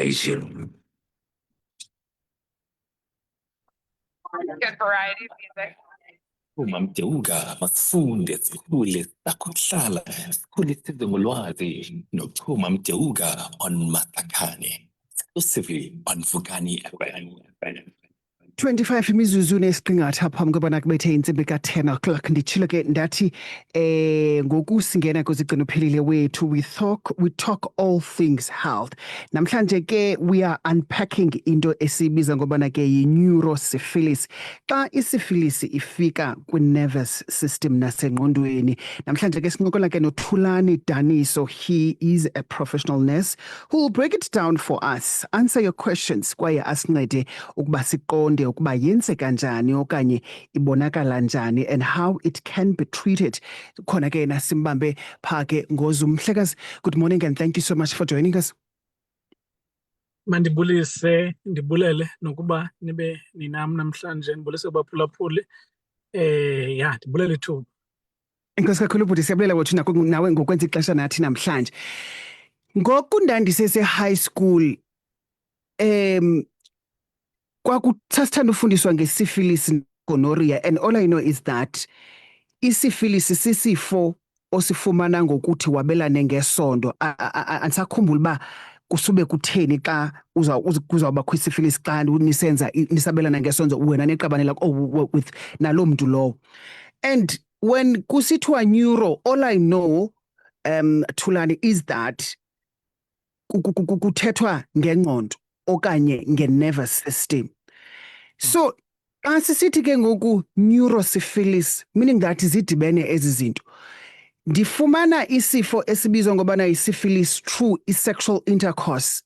education. Good variety of music. Uma mdewuka masifunde sikhule sakuhlala sikhule size ngolwazi nokuchuma mdewuka on Matakane exclusively on Vukani FM. 25 imizuzu nesiqingatha phambi kobana kubethe intsimbi ka-10 o'clock nditshilo ke ndathi ngoku singena kwizigcino phelile wethu we talk all things health. Namhlanje ke we are unpacking into esibiza ngobana ke yi-neurosyphilis. Xa isifilis ifika kwi-nervous system nasengqondweni. Namhlanje ke sincokola ke noThulani Daniso. He is a professional nurse who will break it down for us, answer your questions kwaye asincede ukuba siqonde ukuba yenzeka njani okanye ibonakala njani and how it can be treated. Khona ke nasimbambe pha ke ngoZoom. Mhlekazi, good morning and thank you so much for joining us. Mandibulise, ndibulele nokuba nibe ninam namhlanje, ndibulise kubaphulaphuli. Ndibulele thuba. Inkosi kakhulu bhuti, siyabulela wethu nawe ngokwenza ixesha nathi namhlanje. Ngoku ndandisese-high school kwakuthathanda ufundiswa nge-syphilis gonorrhea, and all I know is that i-syphilis sisifo osifumana ngokuthi wabelane ngesondo. Andisakhumbula uba kusube kutheni xa kuzawubakho i-syphilis xa nisabelana ngesondo wena neqabane lakho with naloo mntu lowo. And when kusithiwa neuro, all I know, Thulani, is that kuthethwa ngengqondo okanye nge-nervous system. So, xa sisithi ke ngoku neurosyphilis, meaning that zidibene ezi zinto, ndifumana isifo esibizwa ngobana yi-syphilis through i-sexual intercourse,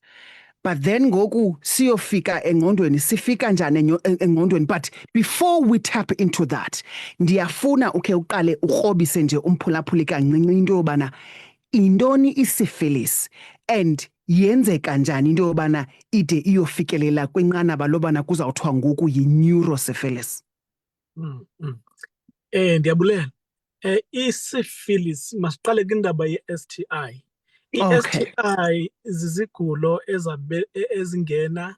but then ngoku siyofika engqondweni, sifika njani engqondweni. But before we tap into that, ndiyafuna ukhe uqale ukrobise nje umphulaphuli kancinci into yobana intoni i-syphilis and yenzeka njani into yobana ide iyofikelela kwinqanaba lobana kuzawuthiwa ngoku yi-neurosyphilis. Ndiyabulela. I-syphilis, masiqale kwindaba ye-STI. Okay. I-STI zizigulo ezingena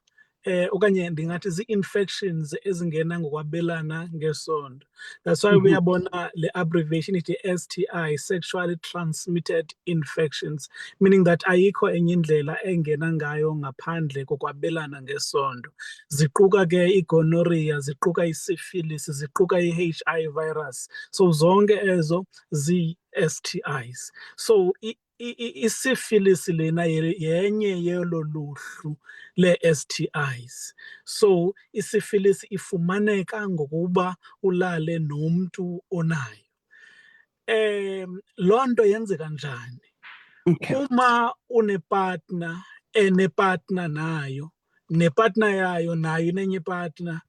okanye ndingathi zii-infections ezingena ngokwabelana ngesondo. That's why uyabona le abbreviation ithi STI, sexually transmitted infections, meaning that ayikho enye indlela engena ngayo ngaphandle kokwabelana ngesondo. Ziquka ke i-gonorrhea, ziquka i-syphilis, ziquka i-HI virus. So zonke ezo zi-STIs. So i-syphilis lena yenye yelo luhlu le-STIs. So i-syphilis ifumaneka ngokuba ulale nomntu onayo. Loo nto yenzeka njani? Okay. Uma unepartner enepartner nayo, nepartner yayo nayo inenye partner,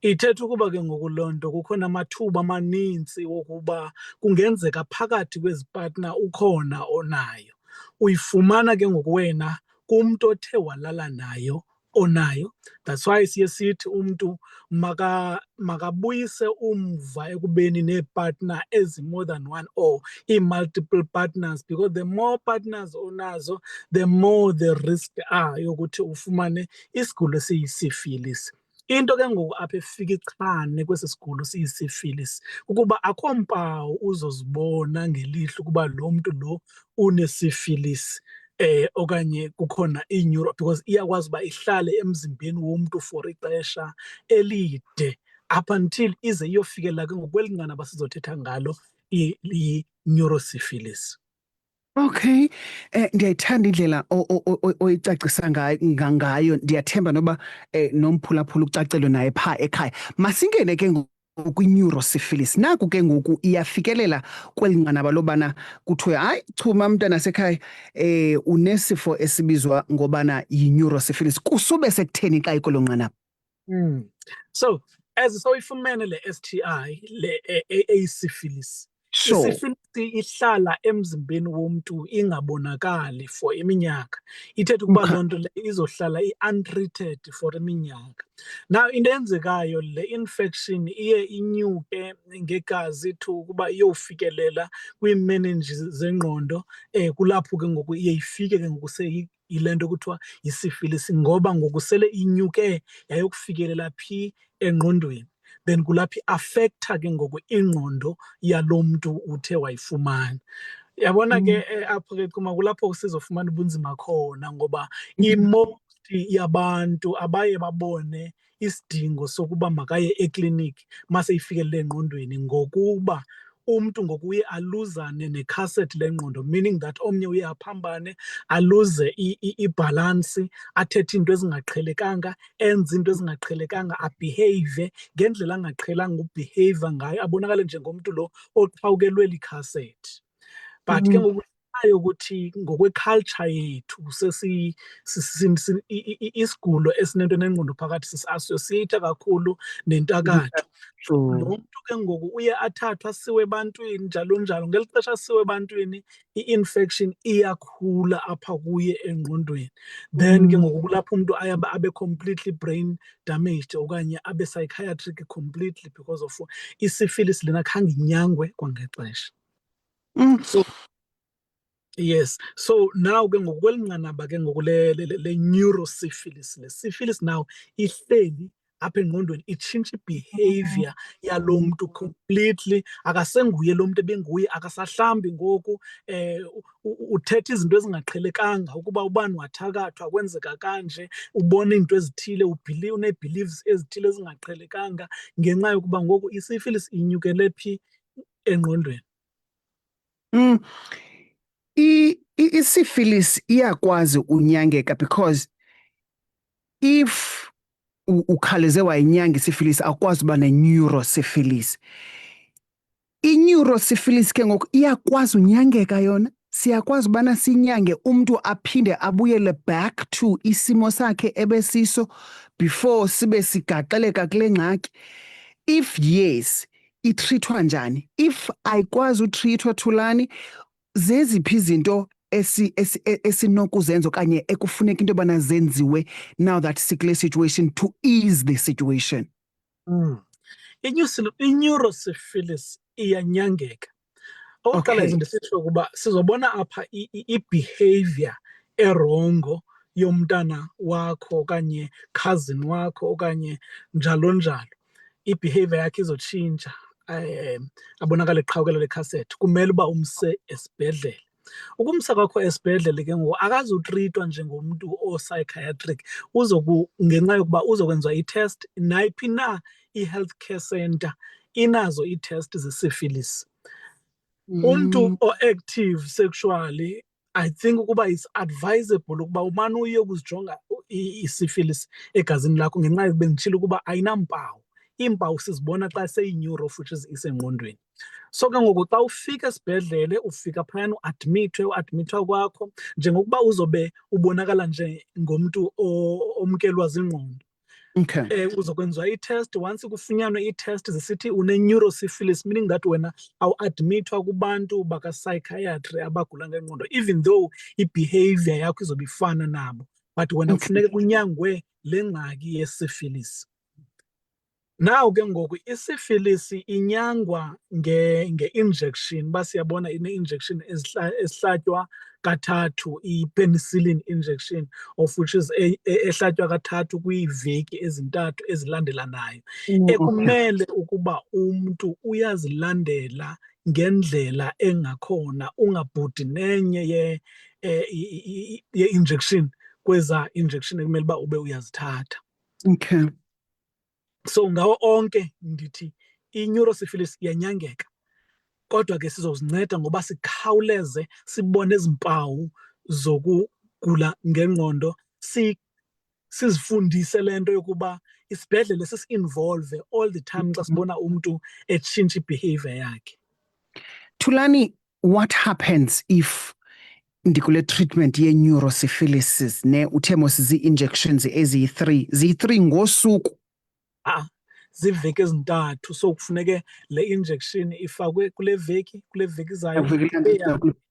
ithetha ukuba ke ngoku loo nto kukho namathuba amaninzi wokuba kungenzeka phakathi kwezi partner ukhona onayo. Uyifumana ke ngoku wena kumntu othe walala nayo onayo. That's why siye sithi umntu makabuyise umva ekubeni neepartner ezi-more than one or ii-multiple partners, because the more partners onazo, the more the risk yokuthi ufumane isigulo siyi-syphilis. Into ke ngoku apha efika ichane kwesi sigulo siyi-syphilis ukuba akho mpawu uzozibona ngelihlo ukuba lo mntu lo une-syphilis okanye kukhona i-neuro, because iyakwazi uba ihlale emzimbeni womntu for ixesha elide up until ize iyofikelela ke ngokweli nqanaba sizothetha ngalo i-neurosyphilis. Okay, ndiyayithanda indlela oyicacisa ngayo. Ndiyathemba noba nomphulaphula ucacelo naye phaa ekhaya. Masingene ke kwi-neurosyphilis. Naku ke ngoku iyafikelela kweli nqanaba lobana kuthiwe hayi chuma mntana sekhaya unesifo esibizwa ngobana yi-neurosyphilis. Kusube sekutheni xa ikwelo nqanaba? So as soyifumene le STI le eyi-syphilis, Sure. Isifilisi ihlala emzimbeni womntu ingabonakali for iminyaka. Ithetha ukuba loo nto le izohlala i-untreated for iminyaka. Now into eyenzekayo, le infection iye inyuke ngegazi to ukuba iyofikelela kwii-meninges zengqondo, kulapho ke ngoku iye ifike ke ngoku yile nto kuthiwa yisifilisi, ngoba ngoku sele inyuke yayokufikelela phi engqondweni, then kulapho i-affecta ke ngoku ingqondo yalo mntu uthe wayifumana. Yabona ke apho ke kulapho sizofumana ubunzima khona, ngoba most yabantu abaye babone isidingo sokuba makaye ekliniki maseyifikelele engqondweni, ngokuba umntu ngoku uye aluzane nekhasethi lengqondo, meaning that omnye uye aphambane, aluze ibhalansi, athethe into ezingaqhelekanga, enze into ezingaqhelekanga, abhiheyve ngendlela angaqhelanga ubhiheyva ngayo, abonakale njengomntu lo oqhawukelwe likhasethi. But ke ngoku ukuthi ngokwe-culture yethu isigulo esinento nengqondo phakathi sisi-associate kakhulu nentakatho. Lo mntu ke ngoku uye athathwe asiwe ebantwini njalo njalo. Ngeli xesha asiwe ebantwini, i-infection iyakhula apha kuye engqondweni. Then ke ngoku kulapho umntu abe completely brain damaged okanye abe psychiatric completely because of i-syphilis lena khange inyangwe kwangexesha. So yes, so now ke ngoku kweli nqanaba ke ngoku le neurosyphilis, le syphilis now ihleli apha engqondweni, itshintsha i-behavior yalo mntu completely. Akasenguye lo mntu ebenguye, akasahlambi ngoku, uthetha izinto ezingaqhelekanga, ukuba ubani wathakathwa kwenzeka kanje, ubona izinto ezithile, une-beliefs ezithile ezingaqhelekanga, ngenxa yokuba ngoku i-syphilis inyukele phi engqondweni. I-syphilis iyakwazi unyangeka because if ukhawuleze wayinyanga i-syphilis akwazi uba ne-neurosyphilis. I-neurosyphilis ke ngoku iyakwazi unyangeka yona, siyakwazi ubana sinyange umntu aphinde abuyele back to isimo sakhe ebesiso before sibe sigaxeleka kule ngxaki. If yes, itrithwa njani? If ayikwazi utrithwa, Thulani, zeziphi izinto esinokuzenza okanye ekufuneka into yobana zenziwe now that sikule situation to ease the situation? I-neurosyphilis iyanyangeka. Okokuqala izinto sitsho ukuba sizobona apha i-behavior erongo yomntana wakho okanye cousin wakho okanye njalo njalo. I-behavior yakhe izotshintsha, abonakale eqhawukela lekhasethi. Kumele uba umse esibhedlele. Ukumsa kwakho esibhedlele ke ngoku akazutritwa njengomntu o-psychiatric, ngenxa yokuba uzokwenziwa i-test. Nayiphi na i-healthcare center inazo ii-test ze-syphilis. Umntu o-active sexually, I think ukuba it's advisable ukuba umane uye ukuzijonga i-syphilis egazini lakho, ngenxa yokuba nditshilo ukuba ayinampawu. Iimpawu sizibona xa seyi-neuro futhi isengqondweni. So ke ngoku xa ufika esibhedlele, ufika phayana uadmithwa kwakho, njengokuba uzobe ubonakala njengomntu omkelwa zingqondo. Okay. Uzokwenziwa i-test. Once kufunyanwe i-test zisithi une-neurosyphilis, meaning that wena awuadmithwa kubantu baka-psychiatry abagula ngengqondo, even though i-behavior yakho izobe ifana nabo, but wena kufuneka kunyangwe le ngxaki ye-syphilis. Now ke ngoku i-syphilis inyangwa nge-injection. Siyabona ine-injection esihlatywa kathathu, i-penicillin injection, of which is ehlatywa kathathu kwiiveki ezintathu ezilandelanayo. Ekumele ukuba umntu uyazilandela ngendlela engakhona, ungabhudi nenye ye-injection kweza injection ekumele uba ube uyazithatha. Okay. So ngawo onke ndithi i-neurosyphilis iyanyangeka, kodwa ke sizozinceda ngoba sikhawuleze sibone ezi mpawu zokugula ngengqondo, sizifundise le nto yokuba isibhedlele sisi-involve all the time xa sibona umntu etshintsha i-behavior yakhe. Thulani, what happens if ndikule treatment ye-neurosyphilisis ne uthe mos zii-injections eziyi-3 ziyi-3 ngosuku? Ziiveki ezintathu, so kufuneke le injection ifakwe kule veki izayo,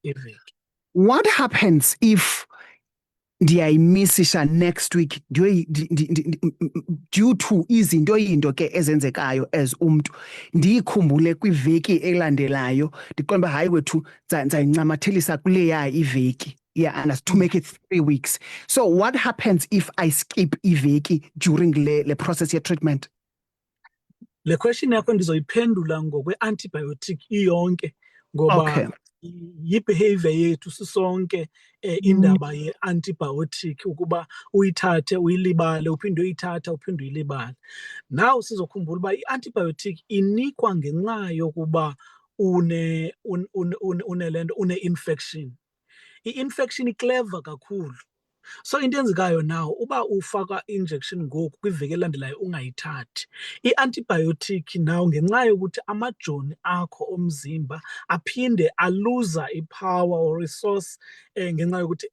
iveki. What happens if ndiyayimisisha next week due to izinto ke ezenzekayo as umntu, ndiyikhumbule kwiveki elandelayo, ndiqonda uba hayi wethu ndizayincamathelisa kuleya iveki? Yeah, and to make it 3 weeks. So what happens if I skip iveki during the process of treatment? Le question yakho ndizoyiphendula ngokwe-antibiotic iyonke ngoba Okay. yi-behavior yethu sisonke indaba ye-antibiotic ukuba uyithathe uyilibale uphinde uyithatha uphinde uyilibale. Now sizokhumbula uba i-antibiotic inikwa ngenxa yokuba une-infection. I-infection iclever kakhulu. So into enzekayo now uba ufaka injection ngoku kwiveki elandelayo ungayithathi i-antibiotic now ngenxa yokuthi amajoni akho omzimba aphinde aluza ipower or resource ngenxa yokuthi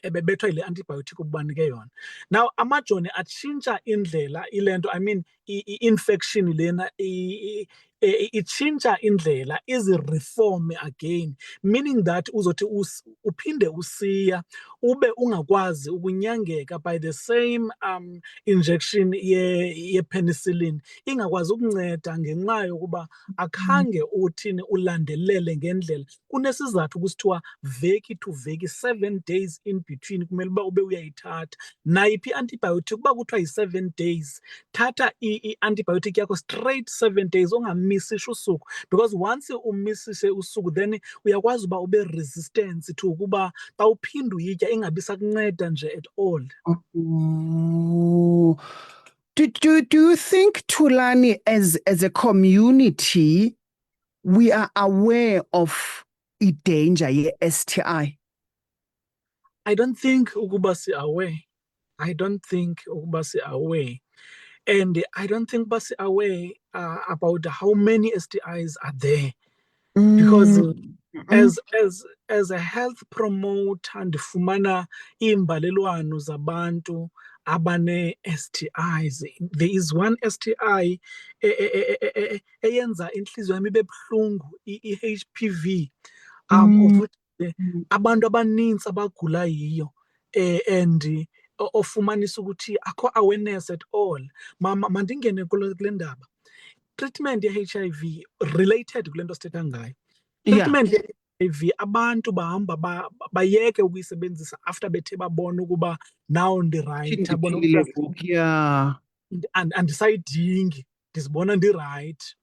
ebebethwa yile antibiotic ubanike yona. Now amajoni atshintsha indlela ilento I mean i-infection lena itshintsha indlela izi-reform again, meaning that uzothi uphinde usiya ube ungakwazi ukunyangeka by the same injection ye-penicillin ingakwazi ukunceda ngenxa yokuba akhange uthini ulandelele ngendlela. Kunesizathu kusithiwa veki to veki, 7 days in between kumele uba ube uyayithatha. Nayiphi i-antibiotic uba kuthiwa yi-7 days, thatha i-antibiotic yakho straight 7 days ungamisishi usuku, because once umisise usuku then uyakwazi uba ube resistance to ukuba xa uphinde uyitya ingabi sakunceda nje at all. Oh. Do you think, Thulani, as a community, we are aware of the danger ye-STI? I don't think ukuba si-aware. I don't think ukuba si-aware. And I don't think uba si-aware about how many STIs are there. Because as a health promoter ndifumana iimbalelwano zabantu abane-STIs. There is one STI eyenza inhliziyo yami ibe buhlungu, i-HPV. Abantu abaninzi abagula yiyo and ofumanisa ukuthi akho awareness at all. Mandingene kule ndaba. Treatment ye-HIV related kule nto sithetha ngayo. Treatment ye-HIV abantu bahamba bayeke ukuyisebenzisa after bethe babona ukuba now ndirayithi, andisayidingi, ndizibona ndirayithi.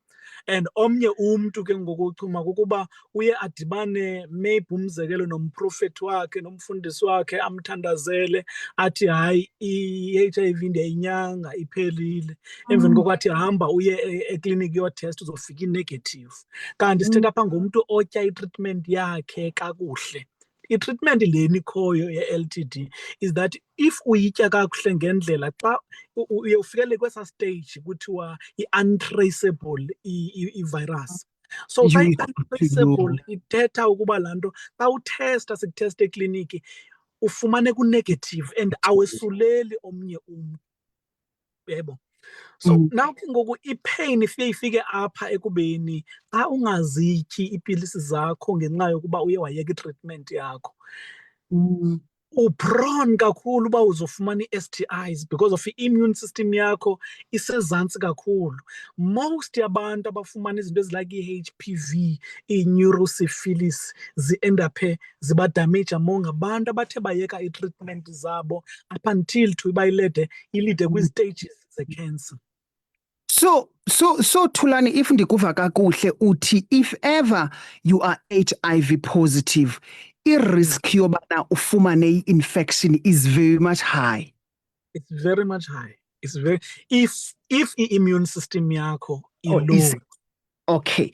And omnye umntu ke ngoku uchuma kukuba uye adibane maybe umzekelo nomprofethi wakhe nomfundisi wakhe amthandazele athi hayi i-HIV ndiyayinyanga iphelile. Emveni koko athi hamba uye ekliniki yotest uzofika i-negative. Kanti sithetha apha ngomntu otya i-treatment yakhe kakuhle. I-treatment leni ikhoyo ye-LTD is that if uyitya kakuhle ngendlela xa uye ufikele kwesa stage kuthiwa i-untraceable i-virus. So xa i-untraceable ithetha ukuba laa nto xa uthesta sikuthesta ekliniki ufumane ku-negative and awesuleli omnye umntu. Yebo. So now ke ngoku ipain ifike ifike apha ekubeni xa ungazityi iipilisi zakho ngenxa yokuba uye wayeka i-treatment yakho. Uprone kakhulu uba uzofumana i-STIs because of i-immune system yakho isezantsi kakhulu. Most yabantu abafumana izinto ezilike i-HPV, i-neurosyphilis zi-endaphe ziba damage among abantu abathe bayeka i-treatment zabo up until to bayilede ilide kwi-stages ze-cancer. So Thulani, if ndikuva kakuhle uthi if ever you are HIV positive, i-risk yobana ufumane i-infection is very much high. It's very much high. It's very if i-immune system yakho low. Okay.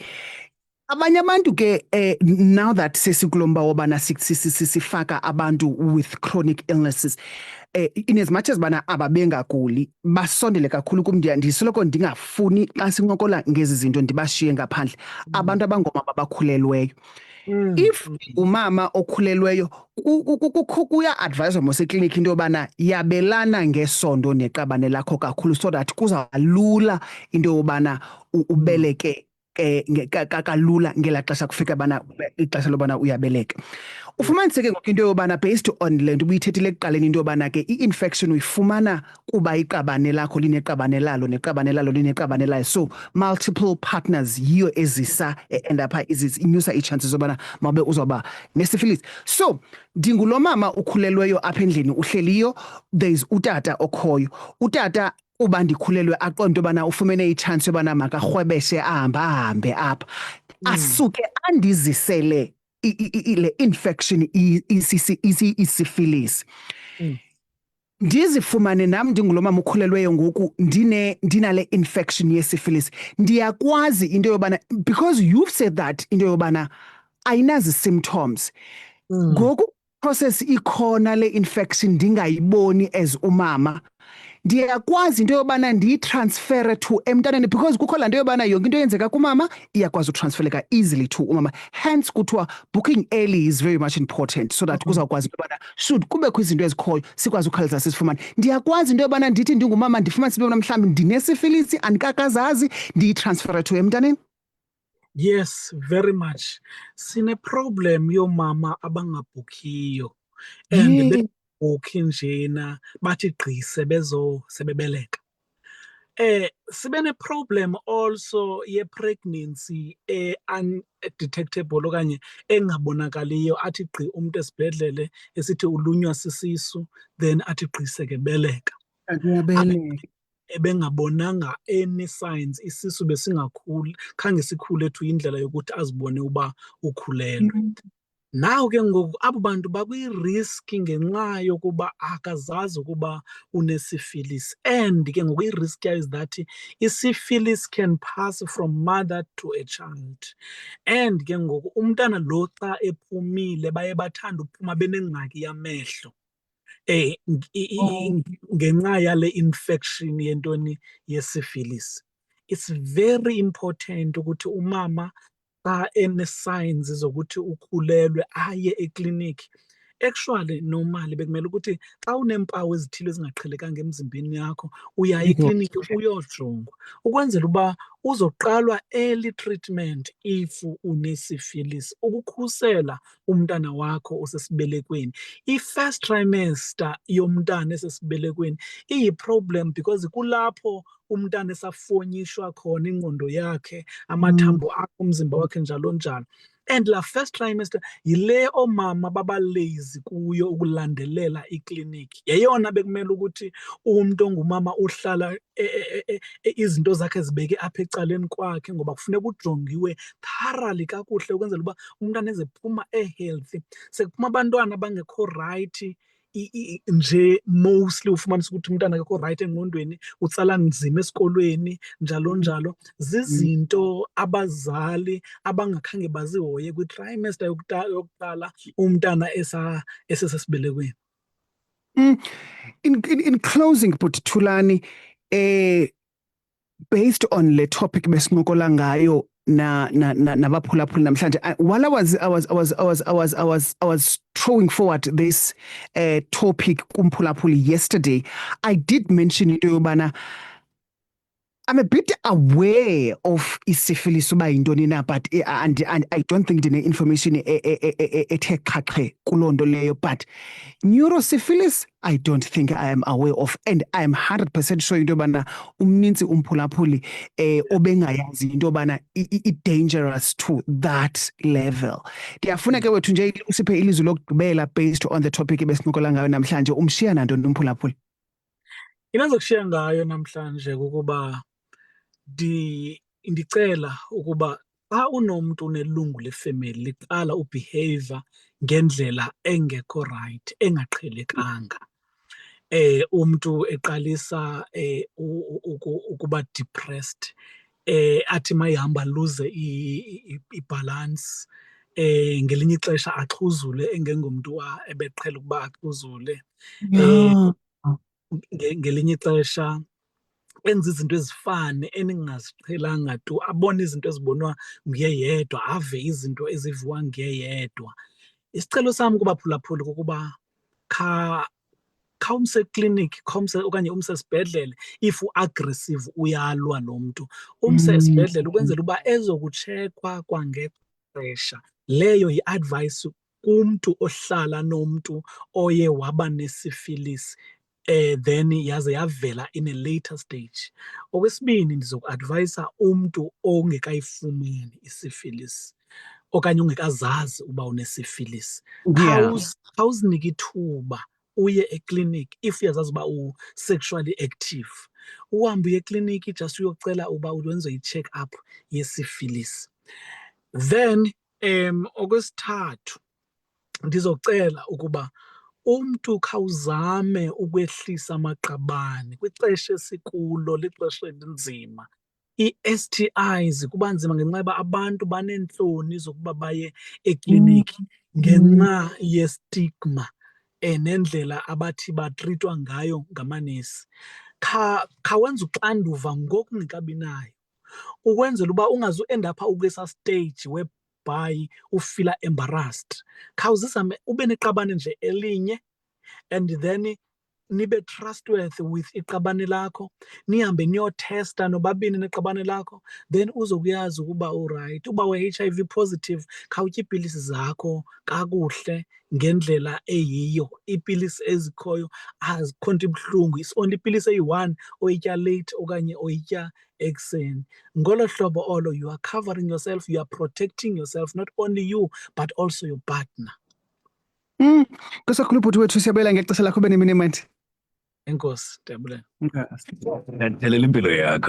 Abanye abantu ke now that sesikulomba wobana sifaka abantu with chronic illnesses, in as much as bana ababengaguli basondele kakhulu kum, ndisoloko ndingafuni xa sincokola ngezi zinto ndibashiye ngaphandle abantu abangomama abakhulelweyo. If umama okhulelweyo kuya-adviswa mos ekliniki into yobana yabelana ngesondo neqabane lakho kakhulu so that kuzalula into yobana ubeleke kalula ngela xesha kufika bana ixesha lobana uyabeleka. Ufumaniseke ngoku into yobana based on le nto ubuyithethile ekuqaleni into yobana ke i-infection uyifumana kuba iqabane lakho lineqabane lalo neqabane lalo lineqabane layo, so multiple partners yiyo ezisa and apha inyusa ii-chances zobana mabe uzawuba nesifilisi. So ndingulo mama ukhulelweyo apha endlini uhleliyo, there's utata okhoyo. Utata uba ndikhulelwe aqonda into yobana ufumene itshansi yobana makarhwebeshe ahambe apha, asuke andizisele le infection isifilisi. Ndizifumane nam ndingulo mama ukhulelweyo ngoku ndinale infection yesifilisi. Ndiyakwazi into yobana, because you've said that into yobana ayinazi symptoms, ngoku process ikhona le infection ndingayiboni as umama, ndiyakwazi into yobana ndiyitransfere to emntaneni, because kukho laa nto yobana yonke into eyenzeka kumama iyakwazi utransfereka easily to umama. Hence kuthiwa booking early is very much important, so that kuzawukwazi into yobana should kubekho izinto ezikhoyo sikwazi ukhawuleza sizifumane. Ndiyakwazi into yobana ndithi ndingumama ndifumanise into yobana mhlawumbi ndinesifilisi andikakazazi, ndiyitransfere to emntaneni. Yes, very much. Sine problem yomama abangabhukhiyo and bebhukhi njena bathi gqi sebebeleka. Sibe ne problem also ye pregnancy undetectable okanye engabonakaliyo, athi gqi umuntu esibhedlele esithi ulunywa sisisu then athi gqi sekebeleka. Ebengabonanga any signs, isisu besingakhuli, khange sikhule to indlela yokuthi azibone uba ukhulelwe. Now ke ngoku abo bantu bakwi-risk ngenxa yokuba akazazi ukuba unesifilisi, and ke ngoku i-risk yayo is that isifilisi can pass from mother to a child. And ke ngoku umntana lo xa ephumile baye bathanda uphuma benengxaki yamehlo ngenxa yale infection yentoni yesifilisi. It's very important ukuthi umama xa ene-signs zokuthi ukhulelwe aye ekliniki. Actually normally bekumele ukuthi xa uneempawu ezithile ezingaqhelekanga emzimbeni yakho uya ekliniki uyojongwa ukwenzela uba uzoqalwa early treatment if unesifilisi, ukukhusela umntana wakho osesibelekweni. I-first trimester yomntana esesibelekweni iyi-problem because kulapho umntana esafonyishwa khona ingqondo yakhe, amathambo akho, umzimba wakhe njalo njalo. And la first trimester yile omama baba lazy kuyo ukulandelela ikliniki. Yeyona bekumele ukuthi umuntu ongumama uhlala izinto zakhe zibeke apha ecaleni kwakhe, ngoba kufuneka ujongiwe thoroughly kakuhle ukwenzela uba umntana ezephuma healthy. Sekuphuma abantwana abangekho right nje mostly ufumanisa ukuthi umntana akekho right engqondweni, utsala nzima esikolweni njalo njalo. Zizinto abazali abangakhange bazihoye kwi-trimester yokuqala umntana esesibelekweni. In closing, but Thulani, based on le topic besincokola ngayo nabaphulaphuli namhlanje, while I was throwing forward this topic kumphulaphuli yesterday, I did mention into yobana I'm a bit aware of isifilisi uba yintoni na, but and I don't think ndine information ethe qhaqhe kuloo nto leyo, but neurosyphilis I don't think I am aware of, and I am 100% sure into yobana umninzi umphulaphuli obengayazi into yobana i-dangerous to that level. Ndiyafuna ke wethu nje usiphe ilizwi lokugqibela based on the topic ebesincokola ngayo namhlanje. Umshiya nantoni umphulaphuli? Into endizokushiya ngayo namhlanje kukuba ndicela ukuba xa unomntu unelungu lefemeli liqala ubehavior ngendlela engekho right, engaqhelekanga, umntu eqalisa ukuba depressed, athi mayihamba luze ibalance, ngelinye ixesha axhuzule engengomntu ebeqhela ukuba axhuzule, ngelinye ixesha enza izinto ezifane eningaziqhelanga tu, abone izinto ezibonwa nguye yedwa, ave izinto eziviwa nguye yedwa. Isicelo sam kubaphulaphuli kukuba khawumse eklinikhi okanye umse esibhedlele if uaggressive uyalwa lo mntu. Umse esibhedlele ukwenzela uba ezokutshekwa kwangexesha. Leyo yi-advice kumntu ohlala nomntu oye waba nesifilisi then yaze yavela in a later stage. Okwesibini, ndizokuadvayisa umntu ongekayifumani isifilisi okanye ungekazazi uba unesifilisi. Khawuzinike ithuba uye ekliniki if uyazazi uba u-sexually active. Uhambe uye ekliniki just uyocela uba wenze i-check up yesifilisi. Then okwesithathu, ndizocela ukuba umntu khawuzame ukwehlisa amaqabane kwixesha esikulo, lixesha elinzima. Ii-STIs kuba nzima ngenxa yoba abantu baneentloni zokuba baye ekliniki ngenxa yestigma nendlela abathi batritwa ngayo ngamanesi. Khawenze uxanduva ngoku ungekabi nayo ukwenzela uba ungazu-endapha ukwesaa stage whereby ufila embarrassed. Khawuzizame ube neqabane nje elinye and then nibe trustworthy with iqabane lakho, nihambe niyothesta nobabini neqabane lakho, then uzokuyazi ukuba urayithi. Uba we-HIV positive, khawutye iipilisi zakho kakuhle ngendlela eyiyo. Iipilisi ezikhoyo azikho nto ibuhlungu, it's only ipilisi eyi-one oyitya late okanye oyitya ekuseni. Ngolo hlobo olo you are covering yourself, you are protecting yourself, not only you but also your partner. Kusakhulu bhuti wethu, siyabela ngexesha lakho benemini mandi. Enkosi, ndiyabulela. Ndathelela impilo yakho.